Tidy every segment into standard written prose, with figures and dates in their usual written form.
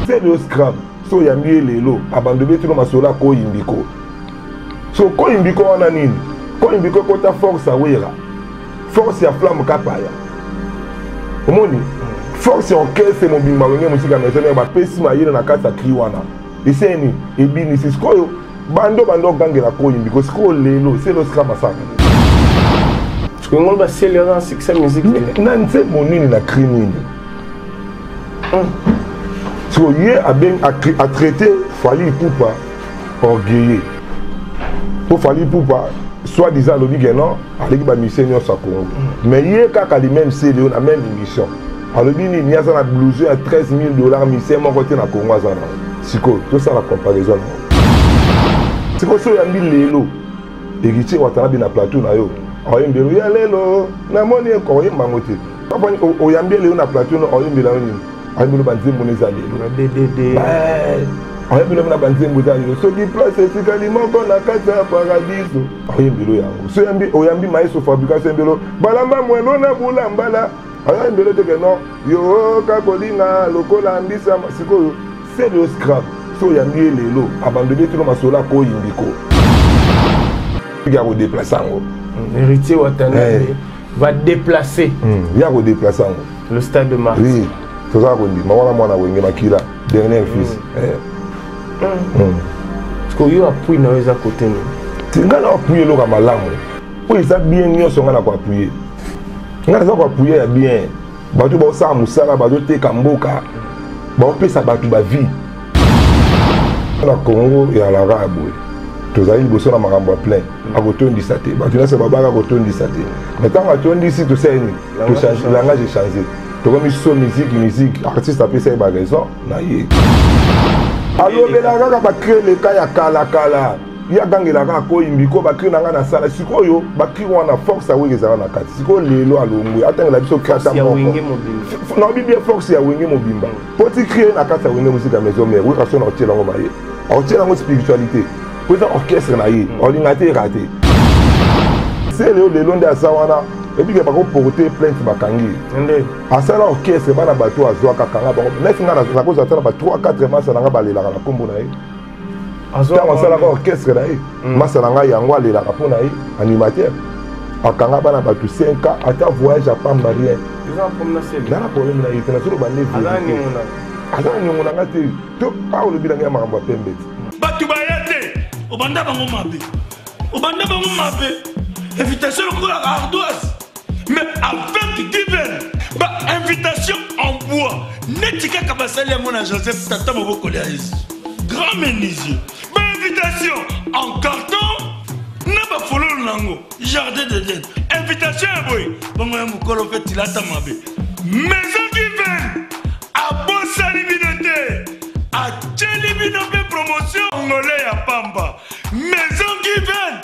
C'est le scrap. So yambi lelo abandonné tout le masola ko yimbiko. So ko yimbiko wana nini? Ko yimbiko kota force awera. Force ya flamme kapaya. Omoni force en caisse mon bimba ngé musika mesene ba pesi mayele na kata kriwana. Iseni ebini siskoyo bando gangela ko yimbiko sko lelo c'est le scrap masaka. Parce que on va célébrer un succès musique. Nan c'est mon nini na crimine. So hier a traité Fally Ipupa orgueilleux. Pour Fally Ipupa, soi-disant le dit non, avec ba mission sa Congo. Mais hier quand lui-même c'est la même mission. Alors il y a un blouson à $13 000 mission mon côté na Congo ça. Siko, tout ça la comparaison. Siko so yambi lelo. Héritier watanabi na plateau na yo. Oyembelo ya lelo na moni ko yemba ngote. Papa oyambi lelo na plateau no oyembela ni. Ayembelo banzembo nezali lelo. DDD. Ayembelo na banzembo ezali lelo. So ki place etikali moko na kati ya paradiso. Ayembelo yango. So oyambi maïso fabrication yembelo balamba mwelo na bulambala. Ayembelo teke no yo kakolinga lokola ambisa sikoyo c'est le scrap. So oyambi lelo abandonné tout le masola ko yimbiko. Il y a un déplacement. Héritier Watanabe va déplacer. Il y a un déplacement. Le stade de Mars. Oui, c'est ça qu'on dit. Je suis le dernier fils. Parce qu'il y a un appui dans les à côté. Tu as appuyé le Ramalam. Oui, ça bien, nous sommes appuyé. Nous avons appuyé bien. Batu ba sa musala ba dote kamboka. Ba opesa batu ba vie. Na Congo et à l'Arabe. Tous les gens sont en plein. À côté de ça, maintenant c'est Baba à côté de ça. Maintenant à côté de ça, tout ça, le langage est changé. Tu as mis son musique, artiste a fait ça, il a raison. Alors, il a créé les cas, il y a gagné la rako, il a créé la salle. Si quoi yo, il a créé la force à Wenge Zara na carte. Si quoi les lois à l'ongou, attends la biso créata. Non, bien force à Wenge Mobimba. Pour tu créer la carte à Wenge musique à maison, mais oui, parce qu'on a tiré la maille. On tire la spiritualité. Pour ça, orchestre naïe, ordinateur raté. C'est le long de Sawana, et puis il y a pas porter plainte Bakangi. À ça, l'orchestre, il y a un bateau à Zoaka Kanga. Mais il y a la cause de 3-4 masses à la Balé, la Combo naïe. À ça, l'orchestre naïe, Massa Langa Yangwa, la Raponaï, animateur. À Kanga, il y a un bateau 5 ans, à ta voyage à Pambarien. Ils ont un problème naïe. Dans la problème naïe, c'est sur le balai. Alors, on a dit, tout pas le bilan de Maramba Pembet. Batubayate! Obanda bango mabe. Obanda bango mabe. Invitation au la ardoise. Mais avec divers, invitation en bois. Netika kabasali à mon Joseph Tata Moboko grand menuisier. Invitation en carton. N'a pas follow nango. Jardin d'Éden. Invitation à boy. Bango ya mukolo fait tilata mabe. Maison divers. A bossa libinoté. A tchelibinoté promotion. Angolais à Pamba. Maison Given.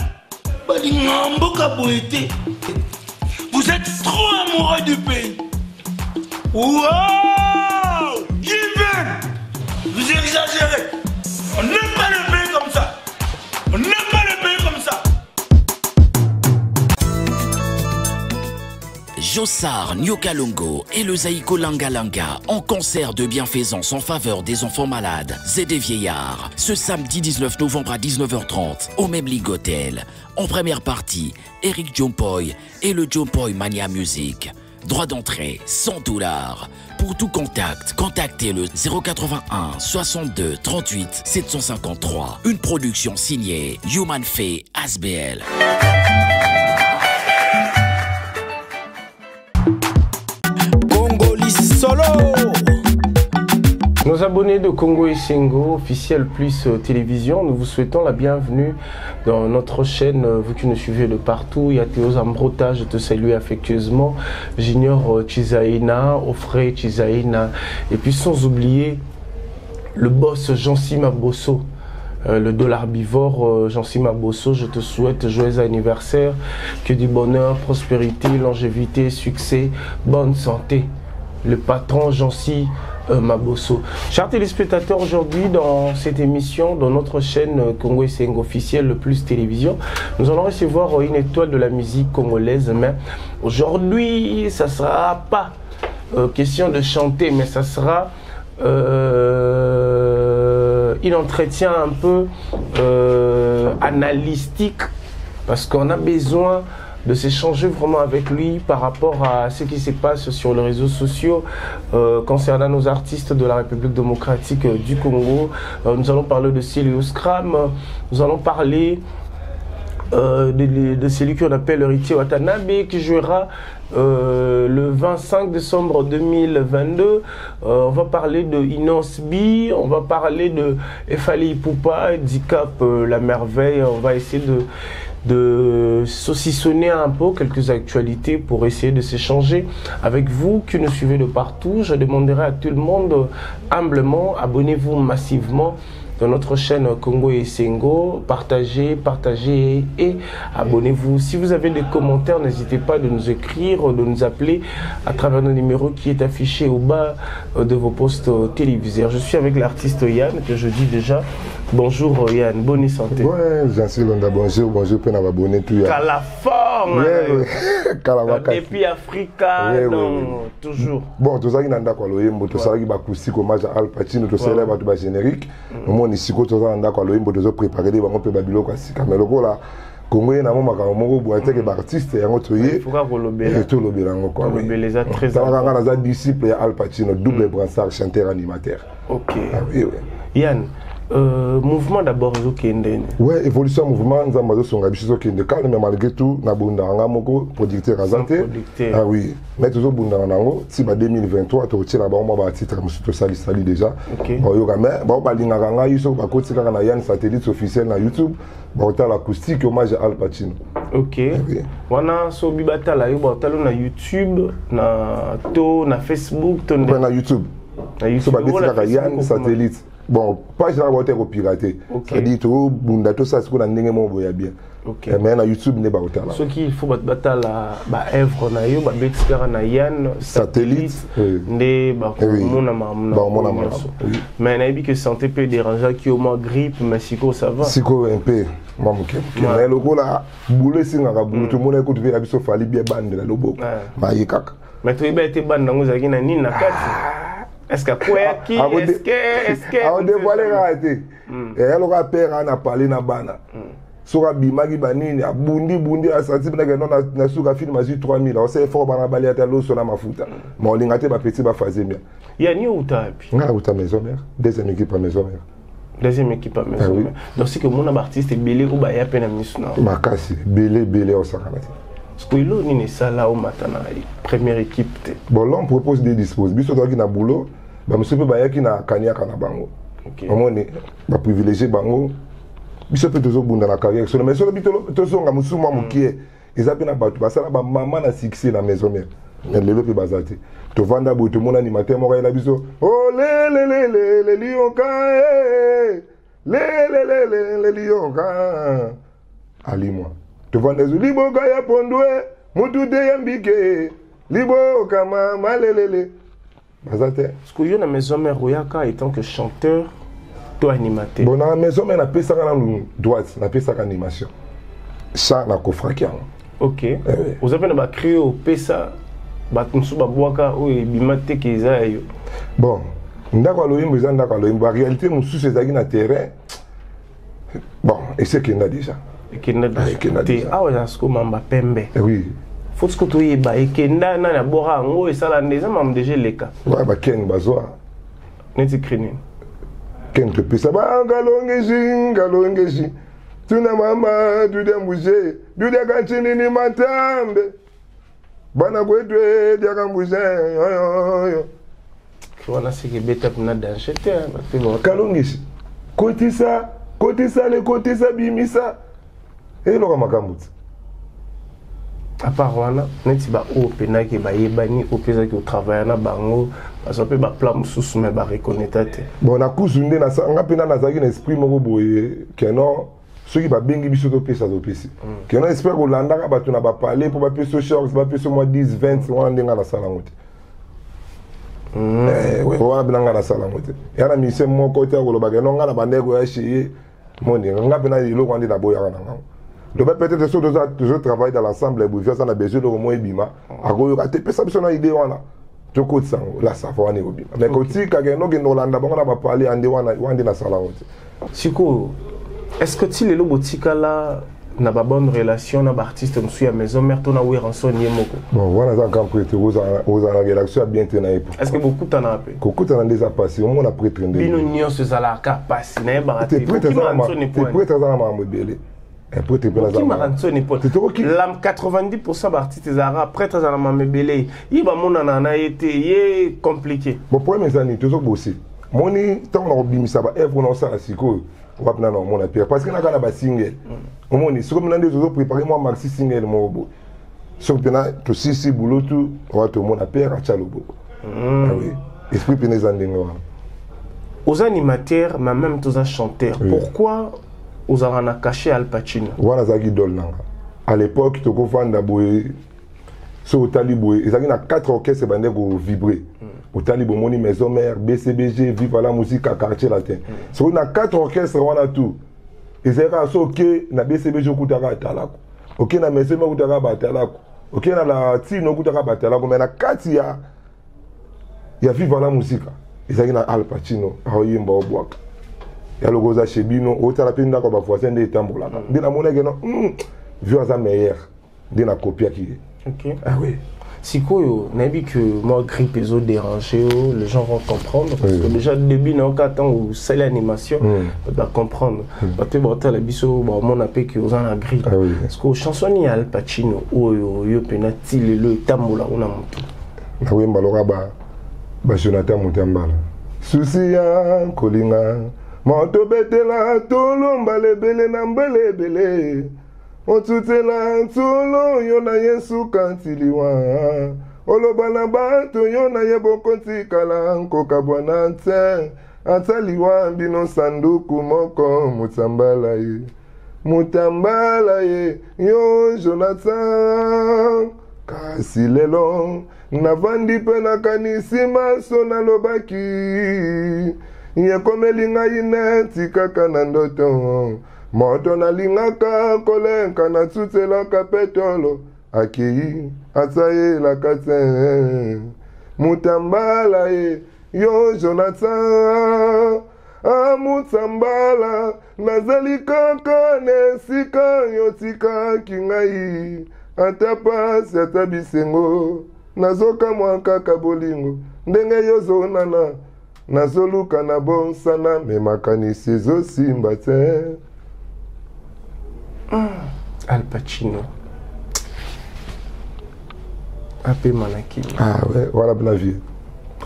Vous êtes trop amoureux du pays. Wow! Given. Vous exagérez. On n'aime pas le pays comme ça. On n'aime pas le pays comme ça. Jossar Nyokalongo et le Zaïko Langa en concert de bienfaisance en faveur des enfants malades et des vieillards ce samedi 19 novembre à 19h30 au Memling Hotel. En première partie, Eric Jompoy et le Jompoy Mania Music. Droit d'entrée, $100. Pour tout contact, contactez le 081 62 38 753. Une production signée Human Fay ASBL. Solo. Nos abonnés de Congo et Sengo, officiel plus télévision, nous vous souhaitons la bienvenue dans notre chaîne. Vous qui nous suivez de partout, il y a Théo Zambrota, je te salue affectueusement, Junior Chizaïna, Offray Chizaïna, et puis sans oublier le boss Jean-Sima Bosso, le dollar bivore. Jean-Sima Bosso, je te souhaite joyeux anniversaire, que du bonheur, prospérité, longévité, succès, bonne santé. Le patron Jean-Si Mabosso. Chers téléspectateurs, aujourd'hui dans cette émission, dans notre chaîne Congo et Sengo officiel, le plus télévision, nous allons recevoir une étoile de la musique congolaise. Mais aujourd'hui, ça ne sera pas question de chanter, mais ça sera un entretien un peu analytique, parce qu'on a besoin de s'échanger vraiment avec lui par rapport à ce qui se passe sur les réseaux sociaux concernant nos artistes de la République démocratique du Congo. Nous allons parler de Celius Kram, nous allons parler de celui qu'on appelle Héritier Watanabe, qui jouera le 25 décembre 2022. On va parler de Inos B, on va parler de Efali Poupa, Dicap la merveille. On va essayer de saucissonner un peu quelques actualités pour essayer de s'échanger avec vous qui nous suivez de partout. Je demanderai à tout le monde humblement, abonnez-vous massivement dans notre chaîne Congo et Sengo, partagez et abonnez-vous. Si vous avez des commentaires, n'hésitez pas de nous écrire, de nous appeler à travers le numéro qui est affiché au bas de vos postes téléviseurs. Je suis avec l'artiste Yann, que je dis déjà bonjour Yann, bonne santé. Ouais, Jean-Sylvain Londa, bonjour, peine à m'abonner tout. Qu'à la forme, depuis Africa, ouais, non, ouais. toujours. Bon, tout ça qui n'a pas loyembo, tout ça qui va coûter hommage à Al Pacino, tout ça là va tout générique. Moi ni siko tout ça n'a pas loyembo, tout ça préparer des bancs pe babilo quoi si kamelo ko la Congo na mo makamo moko boite que artiste ya ngotoye. Il faut que vous lobela. Tout lobela ngoko. Lobela très important. Ça va dans disciple ya Al Pacino, double brassard, chanteur animateur. OK. Ah, oui, oui. Yann, mouvement d'abord Zokende. Ouais, évolution mouvement Nzambazo Songabishi Zokende. Quand mais malgré tout na bunda nga moko producteur azante. Ah oui. Mais toujours bunda nango si ba 2023 to tira ba mo ba titre musuto sali déjà. Bon yo mais ba ba linga nga yiso ba kotika na Yann satellite officiel na YouTube. Ba hôtel acoustique hommage à Al Pacino. OK. Wana so bibata la yo ba hôtel na YouTube, na Facebook, to na YouTube. Na YouTube ba kotika Yann satellite. Bon, pas je vais vous pirater. C'est-à-dire que bunda tout ça c'est qu'on a ndenge mo boya bien. OK. Mais na YouTube ne ba hôtel là. Ce qu'il faut battre la ba œuvre na yo ba betikara na Yann satellite ndé ba mona mamna. Ba mona mamna. Mais na bi que santé peut déranger qui au moins grippe mais siko ça va. Siko un peu mamuke. Mais le ko la boule singa ka boule tout le monde écoute via biso fali bien bande la lobo. Ma yikaka. Mais tu ba été bande ngo zaki na nini na kati. Est-ce que quoi qui est-ce que on dévoile raté et elle aura peur à parler na bana sura bimagi banini bundi asati na na suka film azu 3000 on sait fort bana bali ata lo sona mafuta mais on lingate ba petit ba fazer bien ya ni utapi nga uta maison mère deuxième équipe à maison mère mère donc c'est que mon artiste est belé ou ba ya pena misuna makasi belé au sakanati. Parce que l'on est ça là au matin, première équipe. Bon, là on propose des dispositifs. Biso toi qui na boulot, bah monsieur peut bailler qui na kanya kana bango. Au moins bah privilégier bango. Biso peut toujours bunda na carrière. Mais sur le bitolo toujours nga musuma mukie. Ils appellent na batu. Bah ça là bah maman na succès na maison mère. Mais le peut bazate. To vanda bo tout mon animateur mo la biso. Oh le lion ka le lion ka. Ali moi. Tu vois des libo gaya pondwe mutu de yambike libo kama malelele bazate parce que yo na maison mère Royaka étant que chanteur toi animateur bon na maison mère na pesa kana droite na pesa kana animation ça na kofrakia. OK vous avez na créé au pesa ba tunsu ba boaka o bimate keza yo bon ndako loyimbo za ndako loyimbo en réalité mususu ezaki na terrain bon et c'est qu'il y a déjà ah ouais ça mamba pembe oui faut que tu y ba ekenda na na bora ngo et ça la ndeza mam déjà leka ouais ba ken bazwa neti krinin ken te pesa ba galongeji tuna mama du dembuje du de kantini ni matambe bana gwedwe de kambuje yo wana sike beta kuna danchete ba kalongeji kotisa bimisa et le ramakamut. À part wana, neti ba o penaki ba yebani o pesa ki o travailler na bango, parce que ba plan mususu me ba reconnaître te. Bon na kuzunde na nga pena na zaki na esprit moko boye, keno ceux qui ba bengi biso to pesa to pesi. Keno espère ko landa ka batu na ba parler pour ba peso short, ba peso moi 10 20 wana ndenga na sala ngote. Ouais, wana binanga na sala ngote. Yana mise moko te ko lo ba keno nga na bandeko ya chier. Moni nga pena ilo kwandi na boya kana nga. Donc peut-être que toujours travailler dans l'ensemble, les bouffeurs, ça a besoin de au moins bima. Alors, tu peux savoir une idée, tu côté ça là ça va aller bien mais côté quand no gen Hollande bon on va parler ande wana na sala wote Siko est-ce que tu les lobotika là na ba bonne relation na ba artiste monsieur à maison mère to na we ranson yemoko bon voilà ça quand prêtre aux la rédaction bien tenir est-ce que beaucoup t'en a appelé beaucoup t'en a déjà passé on a prêtre ndé bino nyonso zala ka passer na ba te prêtre ça ma mobile un prêtre pour qui m'a ranson ni pote l'am 90% d'artistes zara prêtre za na mabele yiba mona na été yé compliqué bon problème zani toujours bosser moni tant on a bimisa ba œuvre non ça siko wapna non mon appel parce que na kana ba single au moni sur comme des autres préparer moi maxi single mo sur pena to sisi boulot tout wato mon appel a chalobo ah oui esprit penez andingo aux animateurs mais même tous les chanteurs pourquoi aux arana caché Al Pacino voilà ça qui donne à l'époque to ko fanda boy so taliboy ils avaient 4 orchestres bandé pour vibrer au talibo moni maison mère BCBG vive la musique à quartier latin so on a 4 orchestres on a tout ils étaient so OK na BCBG kutaka talako OK na maison mère kutaka batalako OK na la tino kutaka batalako mais na 4 ya vive la musique ils avaient na Al Pacino aoyimba obwaka ya logoza chebino otala pinda ko ba voisin de tambola ndina monege no vieux ça meilleur ndina copia qui OK ah oui sikoyo nabi que moi grippe les autres déranger les gens vont comprendre parce que déjà début non quand ou c'est l'animation va comprendre parce que botta la biso ba mon appel que aux en grippe parce que chanson ni Al Pacino yo penati le tambola ona mutu na we mbaloka ba Jonathan Mutambala souci ya kolinga moto betela tolomba lebele na mbelebele otutela tolo yona Yesu kantiliwa olobana bato yona yebokonti kala nkoka bwana nte ataliwa bino sanduku moko mutambala ye yo Jonathan kasi lelo navandi pe nakanisi maso nalobaki yekomelinga ineti kaka na ndoto moto nalingaka kolenka na tutelaka petolo akei atayelaka te mutambala ye yo Jonathan mutambala nazali kaka nesika yotikaki ngai ata pasi ata bisengo nazokamwa kaka bolingo ndenge yozonana nazoluka na bonsana me makanisi ezosimba te Al Pacino ape manaki ah ouais voilà la vie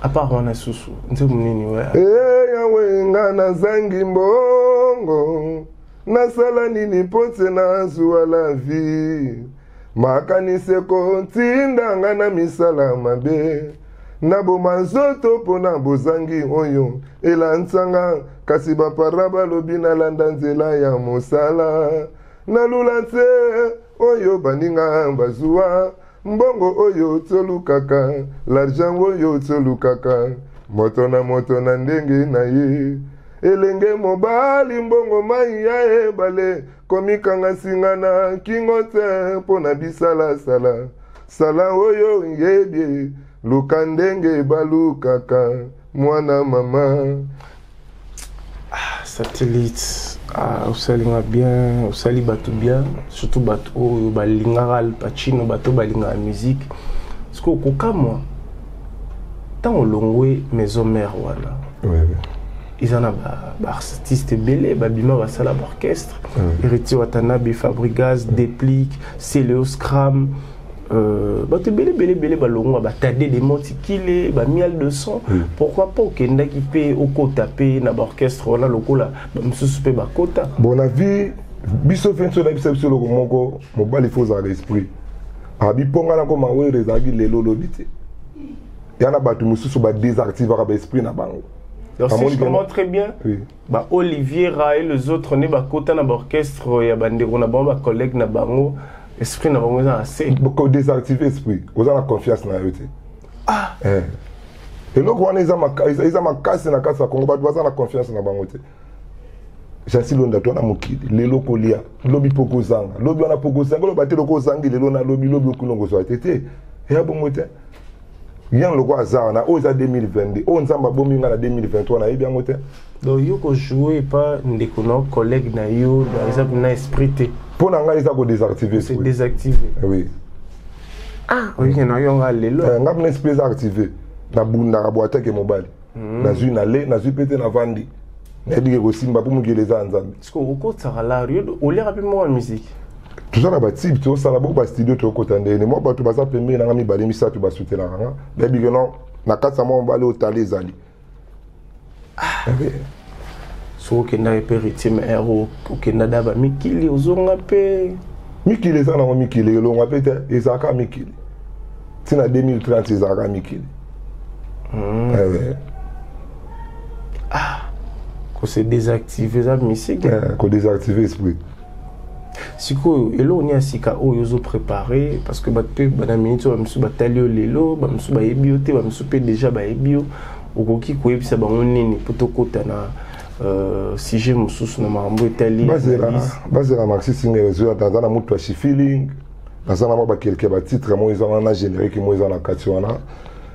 à part wana susu nzemu nini ouais yawe nga nazangi mbongo nasala nini pote nazwa la vie makanisi kontinda nga na misala mabe naboma nzoto mpona bozangi oyo elantsanga kasi bapara balobi nalanda nzela ya mosala nalula te oyo baninga bazwa mbongo oyo tolukaka l'argent oyo tolukaka moto na ndenge na ye elenge mobali mbongo mai ya ebale komikanga singa na kingo te mpona bisalasala sala oyo yebie luka ndenge balukaka mwana mama satellite osalinga bien osali bato bien surtout bato oyo balingaka Al Pacino bato balingaka musique parce que okokamwa ntango olongwe maison mère wana ils en a artiste belé babima basala orchestre héritier Watanabe Fabregas Déplique Célio Scram bato belé balongwa batade des montikile ba miel de son pourquoi pas okenda ki pe okota pe na orchestre wana lokola msusu pe bakota bon la vie biso fenso na biso loko moko mobali foza l'esprit abi ponga na ko mawere zagi lelo lobite yana bato msusu ba désactiver ba esprit na bango. Donc si je comprends très bien, bah Olivier Ra et les autres ne ba kota na orchestre ya bandeko na bango ba collègue na bango esprit na bango za assez beaucoup désactiver esprit vous avez la confiance na yote ah et donc on ils a ma casse na casse Congo ba la confiance na bango te jasi londa to na mokili lelo kolia lobi poko zanga lobi wana poko zanga lo batelo ko zangi lelo na lobi okulongo so tete ya bongo te Yang le hasard na oza 2022 on nzamba bominga na 2023 na yebi yango te. Donc yo ko jouer pas ndeko na collègue na yo par exemple na esprit te. Pour nga isa ko désactiver. C'est désactivé. Oui. Ah, oui na yo nga lelo. Nga na esprit activé na bunda ka boîte ke mobile. Na zui na le na zui pété na vandi. Na dige ko simba pour mugeleza nzambe. Parce que au côté ça la rio au l'air rapidement en musique. Tout ça na ba type tout ça na beaucoup ba studio to ko tande ne mo ba to ba sa pembe na ngami ba lemisa to ba soutenir nga. Ba bige non na kasa mo ba le otale zali. So que na epérité mais héros que na daba mikili ozonga pe mikili ça na mikili lo nga pete ezaka mikili. Tina 2030 ezaka mikili. Ah, qu'on s'est désactivé ça musique. Qu'on désactiver esprit. Si quoi, elo ni asika o yozo préparé parce que batte bana minute ba msu batalio lelo ba msu ba ebiote ba msu pe déjà ba ebio okoki ko ebisa ba nini potokota na sujet mususu na mambo etali bazela maxi singe zo dans na mutu shi feeling dans na ba quelques ba titre mo ils na générique mo ils na katiwana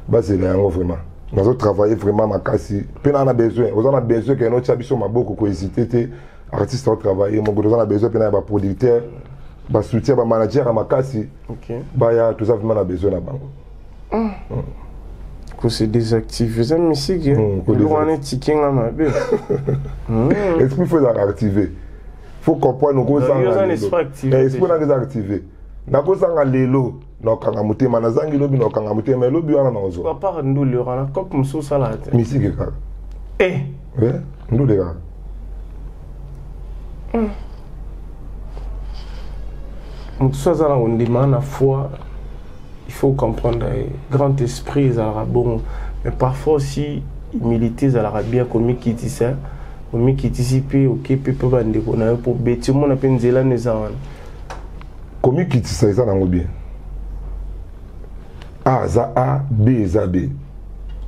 bazela yango vraiment nazo travailler vraiment makasi pe na besoin on a besoin que no chabiso maboko ko hésiter artiste au travail mon gouvernement a besoin de ba producteur ba soutien ba manager à makasi ba ya tout ça vraiment a besoin na bango que c'est désactivé ça musique on est ticket là ma bé est-ce qu'il faut activer faut comprendre nous ça est-ce qu'on a désactivé na ko sanga lelo na kanga mutema na zangi lobi na kanga mutema lobi wana na ozo papa ndule rana kop muso salade musique ka eh ndule ka ça on demande à foi il faut comprendre grand esprit ça bon mais parfois aussi humilité ça la bien comme qui dit ça comme qui anticiper OK peut bande ko na pour beti mon appelle nzela nezawana comme qui dit ça ça na bien A za A B za B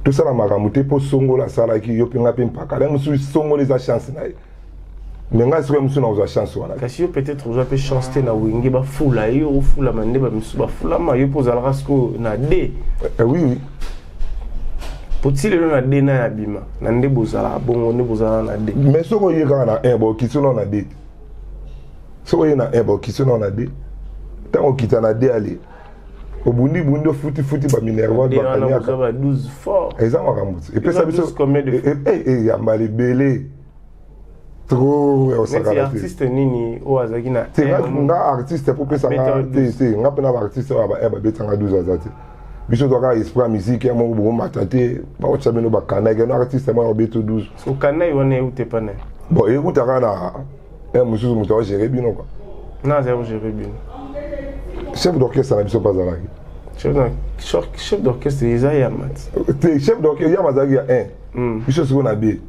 tout ça la maramuté pour songola sala ki yo pinga pimpaka la musu songola za chance na mais nga siko musu na za chance wana kasi yo peut-être oza pe chance te na wingi ba fula yo fula mande ba musu ba fula ma yo poza la rasko na D oui potile le na D na ya bima na nde bozala bongo ne bozala na D mais soko yeka na bo kisono na D soko yena bo kisono na D tango kita na D ali obundi bundo futi ba minerva ba kanya ba 12 fort exactement kambuti et puis ça biso combien de ya mbali belé trop au sakala artiste nini o azaki na nga artiste pour pesa nga te nga pena ba artiste ba betanga 12 azati biso doka esprit musique ya mo bo matate ba o chabeno ba kana ga artiste mo beto 12 so kana yone ute pana bon écoute kana mususu muto gérer bino quoi na zéro gérer bino chef d'orchestre na biso pas zalaki chef d'orchestre Isaiah Mat chef d'orchestre ya mazaki ya 1 biso siko na B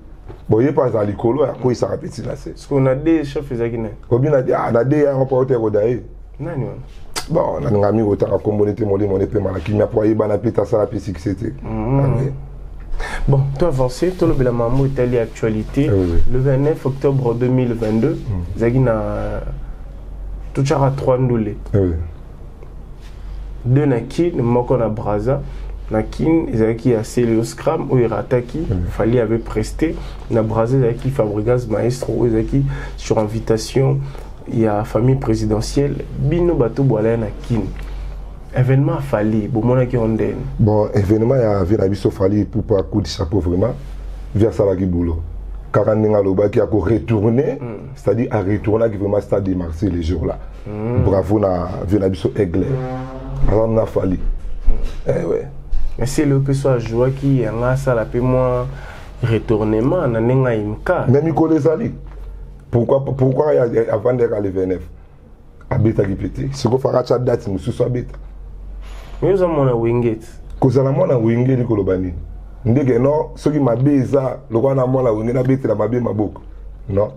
bon il pas à l'école ya ko isa rapeti na c'est ce qu'on a des chef ezaki na obina dia na D ya rapporter odaye nani wana bon na ngami otaka kombonete molimo ne pe malaki mia po yeba na peta sala pe c'était bon toi avancé tout le bela mamu Italie actualité le 29 octobre 2022 zaki na tuchara 3 ndule deux naki moko na Braza nakin ezaki ya Celio Scram ou irataki fallait avait presté na Braza ezaki Fabregas maestro ezaki sur invitation il y a famille présidentielle bino bato boala nakin événement fallait bon mona ki onde bon événement ya vina biso fallait pour pas coup de chapeau vraiment vers ça la ki boulot Karaninga loba qui a retourné c'est-à-dire à retourner qui vraiment stade de Marseille les jours là bravo na vina biso aigle alors on a fallu ouais mais c'est le que soit joie qui a ça la peu moins retournement na nenga imka même il connaît ça pourquoi avant de aller 29 abeta qui pété ce qu'on fera cha date musu so abeta mais nous avons na winget kozala mona winget li kolobani ndeke non soki mabeza lokwa na mona winget na betela mabe maboko non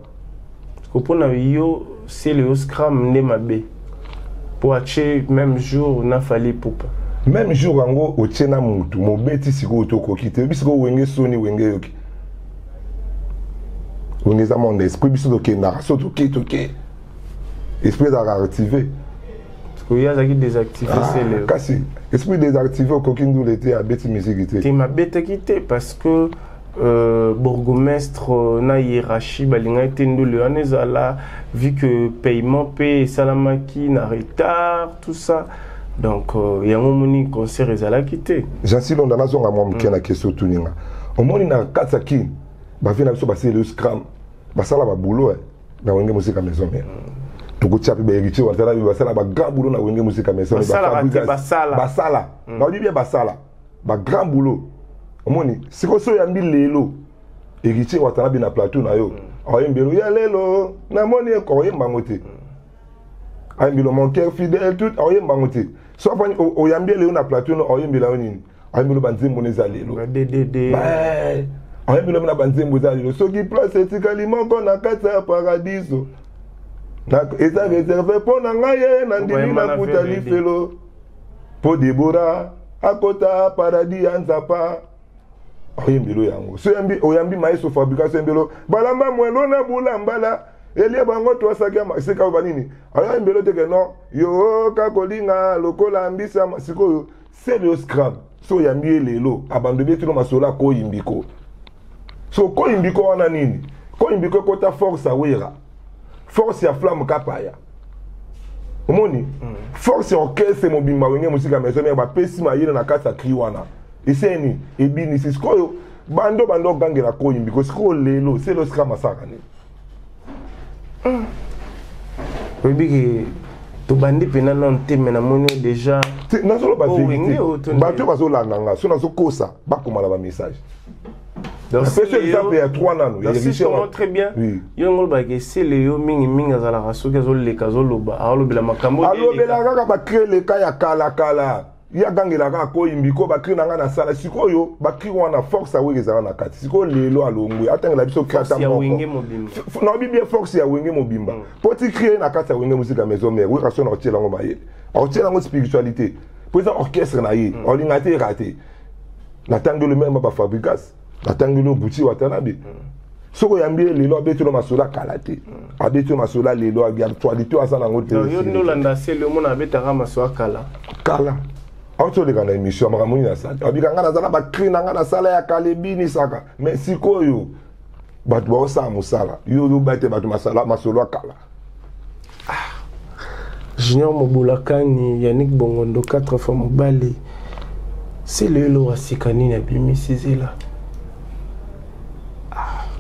kopona yo c'est le scram ne mabe pour acheter même jour na fallait poupa même jour ango ochena mutu mobeti siko toko kite bisiko wenge soni wenge yoki wenge za monde esprit biso to kenda so to ke esprit da activer qu'il y a désactivé CLEO. Kasi, esprit désactivé au coquin d'où l'été à Betty Musique. Tu m'as bête quitté parce que bourgmestre na hiérarchie balinga été ndule anezala vu que paiement paye salamaki na retard tout ça. Donc il y a un moni concert ezala quitté. J'assiste on dans zonga moi mkena question tuninga. Au moni na katsaki ba vina biso ba le scrum. Ba sala ba boulot na wenge musique à maison mère. Tukutia pe héritier watala bi ba sala ba grand boulot na wenge musique à maison ba sala. Na dit bien ba sala. Ba grand boulot. Omoni siko so yambi lelo héritier watala bi na plateau na yo. Oyembelo ya lelo na moni ko yemba ngote. Oyembelo mon cœur fidèle tout oyemba ngote. So fa oyambi lelo na plateau no oyembela onini. Oyembelo banzembo neza lelo. Oyembelo na banzembo za lelo. So ki place etikali moko na kati ya paradiso. Na eza réservé pour na ngaye na ndimi na kutali felo. Po Deborah akota paradis anzapa. Oyembelo yango. So oyambi maïso fabrication mbelo. Balamba mwelo na bulambala. Elie bango to asaka masika banini. Oyembelo teke no. Yo kakolinga lokola ambisa masiko c'est le scrum. So oyambi lelo. Abandonné tout masola ko yimbiko. So ko yimbiko wana nini? Ko yimbiko kota force awera. Force ya flamme kapaya. Omoni. Force ya orchestre mobimba wenge musika maison mais ba pesi mayele na kasa kriwana. Iseni ebini siskoyo bando gangela ko yimbi ko siko lelo c'est le scrum masaka ni. Obi to bandi pena non teme na moni déjà. Na solo ba vérité. Ba to ba so langanga, so na so kosa ba komala ba message. Donc c'est exemple ya 3 nano, il est très bien. Yongol ba ke CLEO mingi azala raso ke zo le kazo loba, alobela makambo. Alobela kaka ba créer le cas ya kala. Ya gangela ka ko imbiko ba créer nanga na sala sikoyo ba créer wana force aweke za na kati. Siko lelo alongwe atangela biso créata moko. Non bi bien force ya wenge mobimba. Poti créer na kati ya wenge musique maison mère, we raso na otiela ngo baye. Otiela ngo spiritualité. Pour ça orchestre na ye, ordinateur raté. Na tango le même ba fabrikas. Atangelo buti watanabe. Soko yambi lelo abeto masola kalate. Abeto masola lelo abi actualité asana ngote. Yo no landa selo mona abeta masola kala. Kala. Auto de kana émission makamuni na sala. Abika ngana zala ba cri na ngana sala ya kalebini saka. Mais sikoyo batu ba osa musala. Yo bate batu masola kala. Junior Mobulakani, Yannick Bongondo 4 fois Mobali. C'est le lo asikani na bimisize là.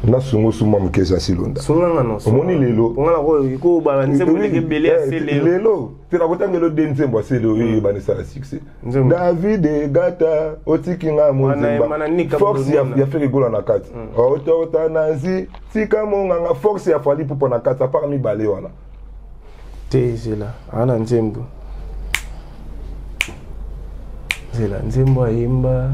Na sungo suma mkeza silonda. Sunga no. Omoni lelo. Ngala ko ba nzembo leke belé c'est lelo. Lelo. Tu na kota ngelo denzembo c'est le ba sala succès. David Gata otikinga monzemba. Force ya fait gola na kati. Otota nazi tika monga force ya fali pour na kati parmi balé wana. C'est là. Ana nzembo. C'est là nzembo ayimba.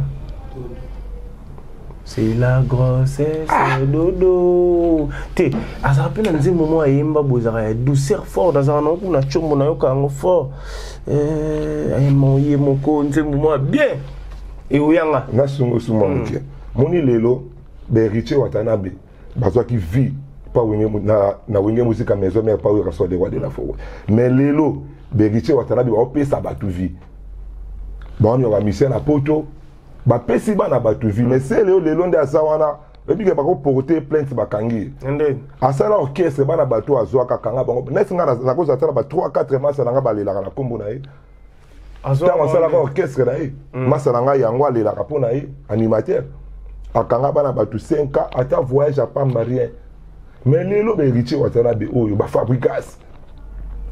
C'est la grossesse, dodo. Te, à ça rappelle un moment à Yemba Bozara, douceur fort dans un endroit où la chumbo n'a aucun fort. Mon yemoko, un moment bien. Et où yanga? Na sungo suma mke. Moni lelo, beritier watanabe. Bazwa qui vit pas na wenge musique à maison mais pas où raso de roi de la forêt. Mais lelo, beritier watanabe va payer sa batu vie. Bon, on va misser na poto. Ba pesi ba na batu vi mais c'est le long de asawana et puis que ba ko porter plainte ba kangi asala orchestre ba na batu azwa ka kanga bango nesinga na ko zatala ba 3 4 masa nga ba lela na kombo na ye azwa asala ka orchestre na ye masa nga yango lela ka pona ye animateur akanga ba na batu 5 ans ata voyage à pas marien mais lelo be héritier watana be oyo ba fabrikas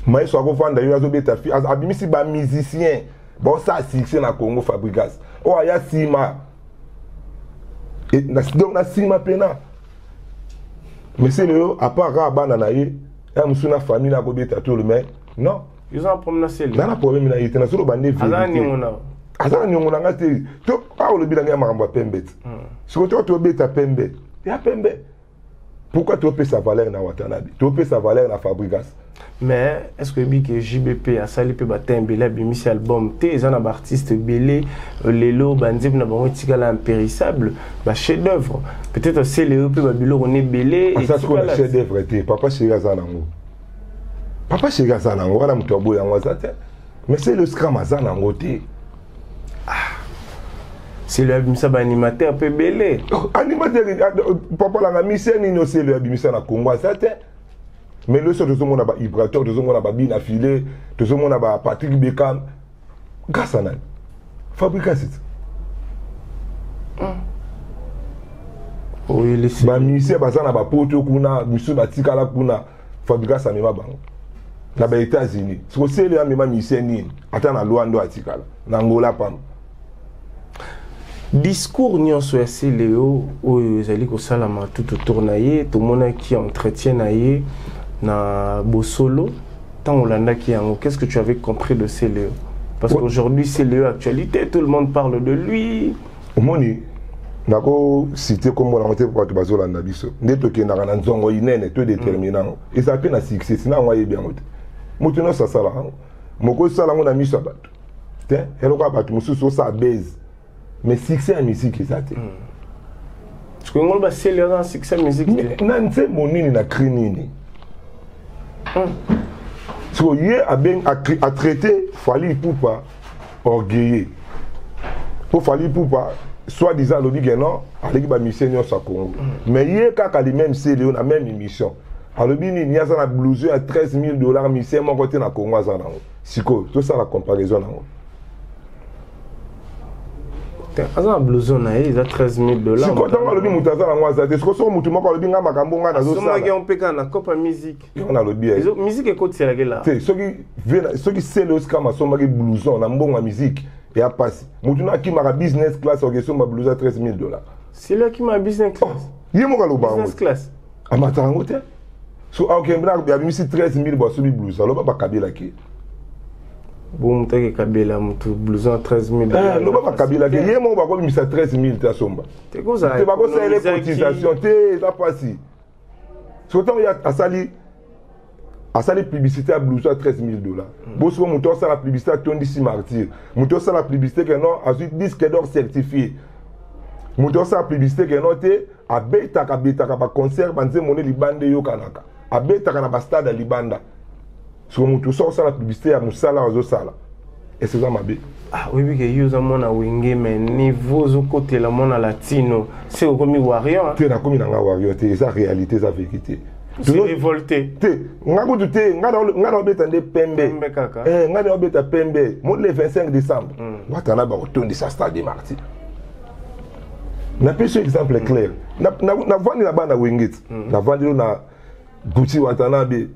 mais so ko vanda yo azo beta fi abimisi ba musicien bon ça succès na Congo fabrikas o aya sima et donc na sima pena mais c'est le à part bana na ye ya musuna famille na ko beta tout le mais non ils ont un problème na sel na problème na yete na solo bande vie azana nyongona ngate to pa o lebila ngama makambo pembe siko to beta pembe ya pembe pourquoi tu peux sa valeur na watanabi tu peux sa valeur na fabrikas. Mais est-ce que que JBP a sali pe batin belé bimisi album te ezana ba artiste belé lelo banzeb na bango tikala impérissable ba chef d'œuvre peut-être c'est le pe ba bilo on est belé et ça c'est le chef d'œuvre te papa chéri azana ngo wana mutobo yango azate Mais c'est le scrum azan en côté. C'est le animateur peu belé. Animateur, papa la mission ni c'est le mission na Congo certain. Mais le seul de ce monde a Ibrator, de ce monde a Bin affilé, de ce monde a Patrick Beckham. Gassana. Fabrica c'est. Oui, les ba mission bazana ba poto kuna, mission ba tikala kuna. Fabrica ça mema bango. Na ba États-Unis. So c'est le mema mission ni. Ata na Luando atikala. Na Angola pam. Discours nyonso ya Céléo oyo ezali kosalama tout autour na ye tomona ki entretien na ye na bosolo tant olanda ki yango. Qu'est-ce que tu avais compris de Céléo? Parce qu'aujourd'hui Céléo actualité, tout le monde parle de lui. Omoni nako cité comme on a monté pour bazo landa biso ndeto ke na nzongo inene to déterminant et ça peut na succès na ngwa bien moto moto no sala moko sala ngona miso bato te eloko bato mususu sa base. Mais succès en musique, c'est ça. Parce que on va célébrer dans succès en musique. Non, c'est mon nini na crinini. So hier a traité Fally Ipupa orgueilleux. Pour Fally Ipupa, soi-disant le dit non, avec ba mission sa Congo. Mais hier quand les mêmes c'est on a même émission. Alors bien il y a ça blouson à $13,000 mission mon côté na Congo ça nango. Siko, tout ça la comparaison nango. Azan blouson na il a $13,000. Si quand on le dit mutaza na ngwa za est-ce que so mutu moko le binga makambo nga na zo ça. Somo on peka na copa musique. On a le bien. Musique écoute c'est là. C'est ceux qui c'est le scam so maki blouson na mbonga musique et a passé. Mutu na ki mara business class orchestre ma blouson $13,000. C'est là qui m'a business class. Yé mo ka lo ba business class. Amata ngote. So ok mbna ya bimisi $13,000 ba so bi blouson lo ba kabila ki. Bon, tu as Kabila, tu blouson $13,000. Non, pas Kabila, il y a mon bagot, mais ça $13,000, tu as sombre. Tu as ça. Tu vas pas les cotisations, tu as pas si. Surtout, il y a à ça les publicités à blouson $13,000. Bon, souvent, mon ça la publicité à Tony C. Martyr. Mon ça la publicité que non, à suite disque d'or certifié. Mon ça la publicité que non, tu à beta ba concert, banze monnaie libande yo kanaka. À beta kana ba stade libanda. Sur mon tout ça la publicité à Moussala aux Osala. Et c'est ça ma bé. Ah oui, oui, que yo za mona wenge mais niveau zo côté la mona latino, c'est au comme warrior. Tu na comme na warrior, c'est ça réalité, ça vérité. Tu es révolté. Nga go tu nga na betande pembe. Pembe kaka. Nga na beta pembe. Mo le 25 décembre. Watana ba retourner sa stade de Martyr. Na pese exemple clair. Na vandi na bana wengit. Na vandi na Gucci Watanabe.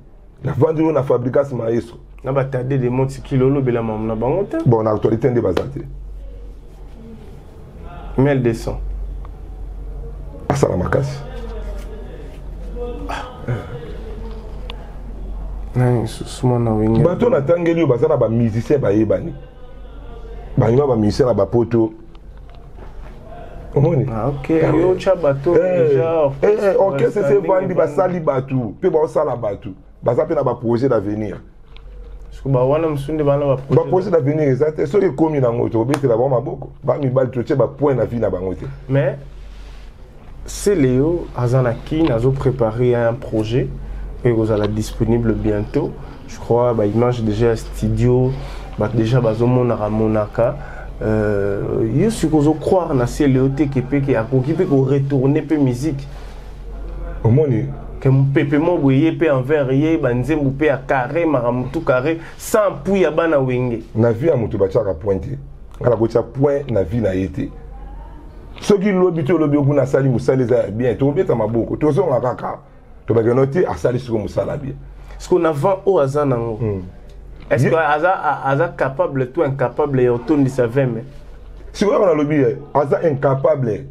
La vente de la fabrication maestro. Na ba tade de monti kilolo bela mam na bangote. Bon, actualité de bazate. 1200. Ah ça la makasi. Non, sous na winga. Bato na tangeli bazana ba musicien ba yebani. Ba yima ba musicien ba poto. Ah ok, yo cha bato déjà. OK, c'est vandi ba sali batu, pe ba sala batu. Baza pe na ba projet d'avenir. Parce que ba wana msunde bana ba projet. Ba projet d'avenir exact. So ke komi na ngoto, obete la ba maboko. Ba mi bal toche ba point na vie na bangote. Mais c'est Léo Azanaki nazo préparé un projet et vous allez disponible bientôt. Je crois ba image déjà studio, ba déjà bazomo na ramonaka. Yo supposons croire na Céléo TKP qui a occupé ko retourner pe musique. Au moni que mon pépé mon boyé pe envers yé banzembu pe a carré maramutu carré sans pouya bana wenge. Na vie a mutu bachaka pointé. Ala ko tia point na vie na été. Ce qui lobi to lobi okuna sali musali za bien to beta maboko. To zo ngakaka. To ba noter a sali sur musala bien. Est-ce qu'on avant au azanango? Est-ce que Aza capable, toi incapable et autour de sa veine? Si on a lobby, Aza incapable.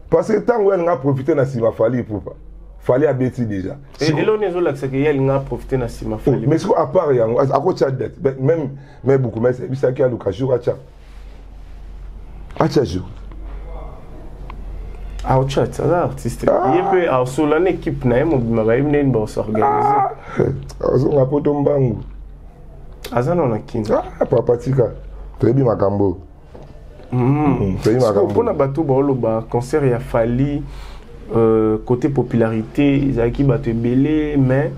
Parce que tant qu'on a profité de Sima Fally pour pas. Fally a bêti déjà. Et l'on est là que il a profité de Sima Fally. Mais à part à quoi tu as dette, même beaucoup mais c'est ça qui a Lucas jour à Tcha. À Tcha jour. Ah au chat, ça artiste. Il peut à sur l'équipe na mo bima une boss organiser. On a poto mbangu. Azana on a kinza. Ah papa tika. Très bien makambo. Très bien makambo. Pour na bato ba oloba concert ya Fally côté popularité, ils a qui bato belé mais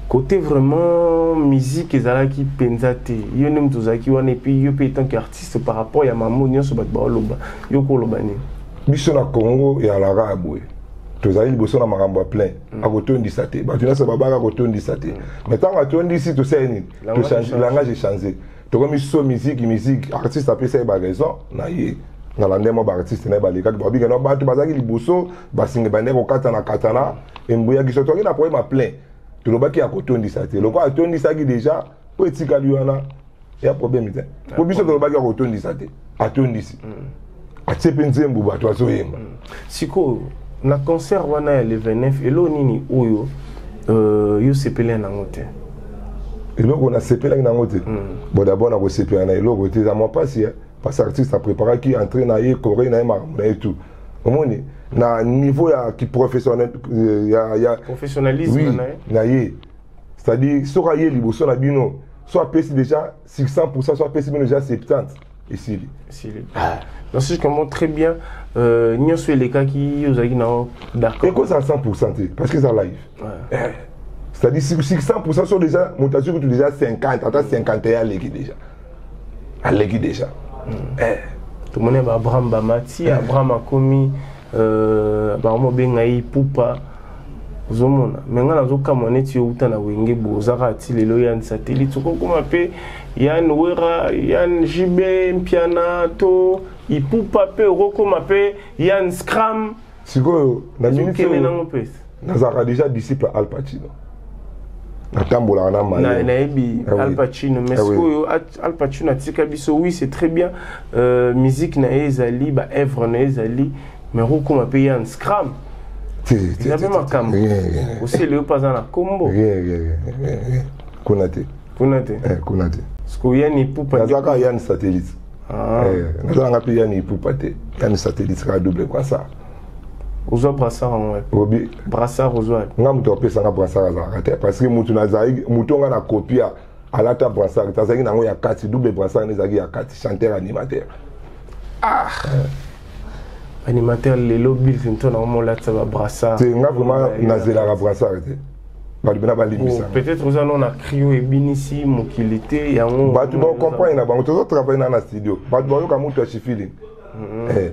côté vraiment musique ezalaki penza te yo nem tozaki wana et puis yo pe tant qu'artiste par rapport ya maman nyonso bat ba loba yo ko loba ni biso na Congo et à l'arabe tozali liboso na makambo plein akotondisa te bato nyonso babaka kotondisa te mais tant atondisi tosala nini langage changé tokomi so musique artiste apesa ba raison na ye na landemo ba artiste na balekaki babika no bato bazaki liboso basinge bande kokata na katana embuya kiso toki na problème plein tolobaki akotondisa te loko atondisaki déjà po etikali wana ya problème te po biso tolobaki akotondisa te atondisi atsepe nzembo bato azoyemba siko na concert wana ya le 29 elo nini oyo yo sepele nango te eloko na sepelaki nango te bon d'abord na kosepela na eloko te za mwa pasi parce que artiste a préparé qui entré na ye coré na ye makambo na ye tout omoni na niveau ya qui professionnel ya professionnalisme oui, na ye c'est-à-dire soka ye liboso na bino soit apesi déjà 600% soit apesi bino déjà 70 esili donc si je comprends très bien nyonso eleka ki ozalaki nao d'accord ekoza 100% te parce que ça live c'est-à-dire 600% sont déjà montation que déjà 50 ata 51 aleki déjà tout le monde est Abraham Bamati Abraham akomi bango benga ipupa zomona menga nazoka moneti outa na wenge bozaka ti lelo ya satellite ko kuma pe yan wera yan jibe mpiana to ipupa pe rokoma pe yan scram siko na minute nazaka déjà disciple Al Pacino natambola na mali na ebi Al Pacino mais siko Al Pacino atika biso oui c'est très bien musique na ezali ba œuvre na ezali mais rokoma pe yan scram il avait ma cam aussi le pas dans la combo kunate ce que yann ipupa nazaka yann satellite nazanga pe yann ipupa te yann satellite ka double quoi ça ozo brassard en obi brassard ozo nga muto pesa nga brassard za te parce que mutu nazai muto nga na copia alata brassard tazaki nango ya kati double brassard nezaki ya kati chanteur animateur animateur lelo bil finto na mo latsa ba brassard c'est nga vraiment nazela ka brassard te balibina balimisa peut-être ozo non na crio et binisi mokilité yango batu ba comprendre na bango tozo travailler na studio batu ba yo ka mutu achi feeling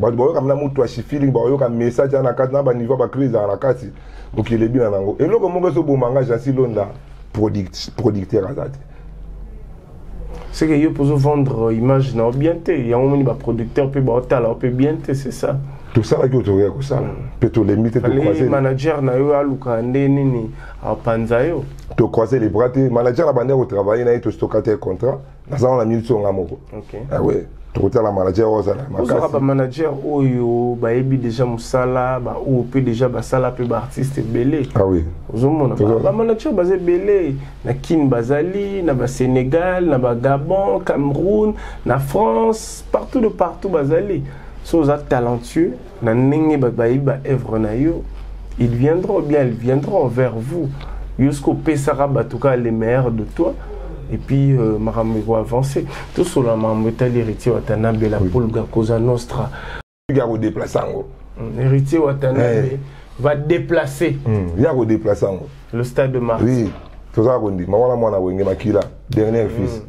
batu ba yo ka na mutu achi feeling ba yo ka message na kati na ba niveau ba crise na kati mokile bina nango eloko mongo so bomanga jansi londa producteur azati c'est que yo pouvez vendre image na bien te ya omoni ba producteur pe ba tala pe bien te c'est ça tout ça là que tu regardes ça peut te limiter de croiser manager na yo aluka ndeni ni apanza yo to croiser les bras te manager na bande au travail na to stocker contrat na ça on a mis sur ngamoko OK ah ouais to la manager ozala makasi ba manager oyo ba ebi déjà musala ba ou peut déjà ba sala pe ba artiste belé ah oui ozomona ba manager bazé belé na Kin Bazali na ba Sénégal na ba Gabon Cameroun na France partout bazali so za talentueux na ndenge ba iba œuvre na yo ils viendront vers vous jusqu'au pesara batuka les meilleurs de toi et puis marambo va avancer tout sur la marambo l'héritier Watanabe la Polga Cosa Nostra ya déplacer ngo héritier Watanabe va déplacer ya déplacer ngo le stade de Mars oui tout ça kondi mawala mwana wenge makila dernier fils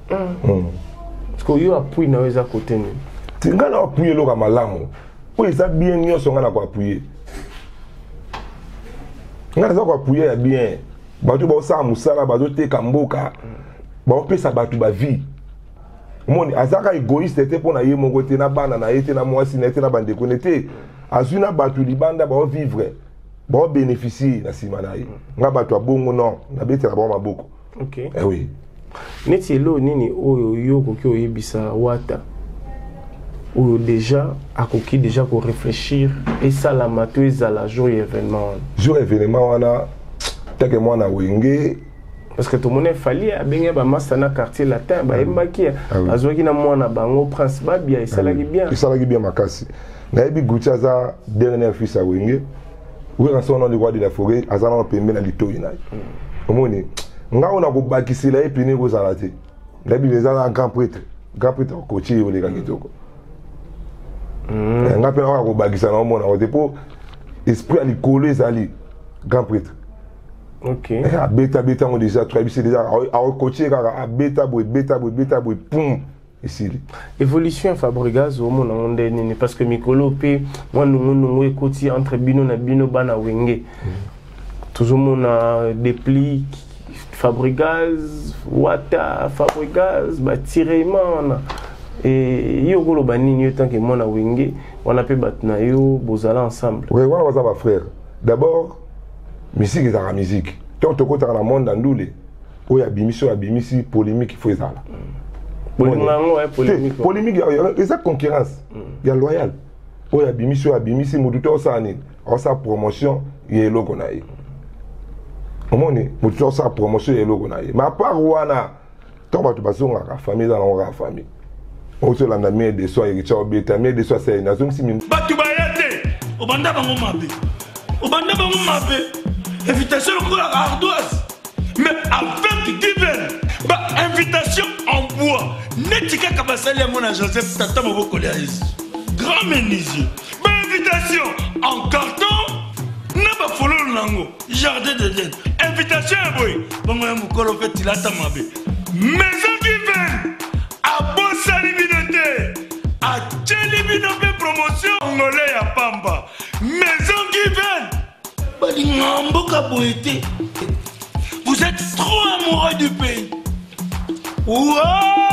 parce que yo appuie na weza côté ni tinga na appuyer loka malamu po isa bien nyonso nga na ko appuyer nga na ko appuyer ya bien bato ba sa musala bato te kamboka ba pesa bato ba vie moni azaka égoïste te pona ye moko te na bana na ete na mwasi na ete na bande connecté azuna bato libanda ba vivre ba bénéficier na sima na ye nga bato abongo non na betela ba maboko OK oui neti elo nini oyo yoko ki oyebisa wata ou déjà akoki déjà ko réfléchir et ça la mato ezala jour événement wana take mwana wenge parce que tout le monde fallait abenga ba master na quartier latin ba embaki azoki na mwana bango prince babia isalaki bien makasi na ebi guchaza dernier fils a wenge oui en son nom le roi de la forêt azana pembe na litoyi na omoni nga ona ko bakisila et puis ne ko zalate la bi les grand prêtre ko chi yo le kangitoko nga pe na ko bakisa na omona o depo esprit ali coller ali grand prêtre Ok. À bêta, on déjà, c'est déjà, à côté, à bêta, poum. Ici. Évolution Fabregas au monde parce que Mikolo P, moi nous écoutons entre Bino et Bino Bana Wenge. Toujours mon dépli Fabregas, Wata, Fabregas, Tirement. Et il y a un bani tant que moi na Wenge, on a pu battre na yo, bozala ensemble. Oui, on va frère. D'abord, musique est la musique. Tant que tu as dans le monde d'Andoulé, où il y a bimisi polémique, il faut ça. Polémique, il y a concurrence, il y a loyal. Où il y a bimisi, moudouté au sani, on sa promotion, il y a le gonaï. Au moins, moudouté au sa promotion, il y a le gonaï. Mais à part Wana, tant que tu passes dans la famille, dans la famille. On se l'a mis des soins, il y a des soins, c'est une nation qui m'a. Batubayate, au banda bango mabe. Au banda bango mabe. Invitation au cours à ardoise. Mais avec divers, invitation en bois. Netika Kabasali à mon Joseph Tata Moboko Léaïs. Grand menuisier. Invitation en carton. N'a pas follow l'ango. Jardin de dette. Invitation à boy. Bon, moi, mon colo fait il a ta mabe. Maison divers. À Bossa Libinoté. À Tchelibinoté promotion. Angolais à Pamba. Maison divers. Vous êtes trop amoureux du pays. Wow!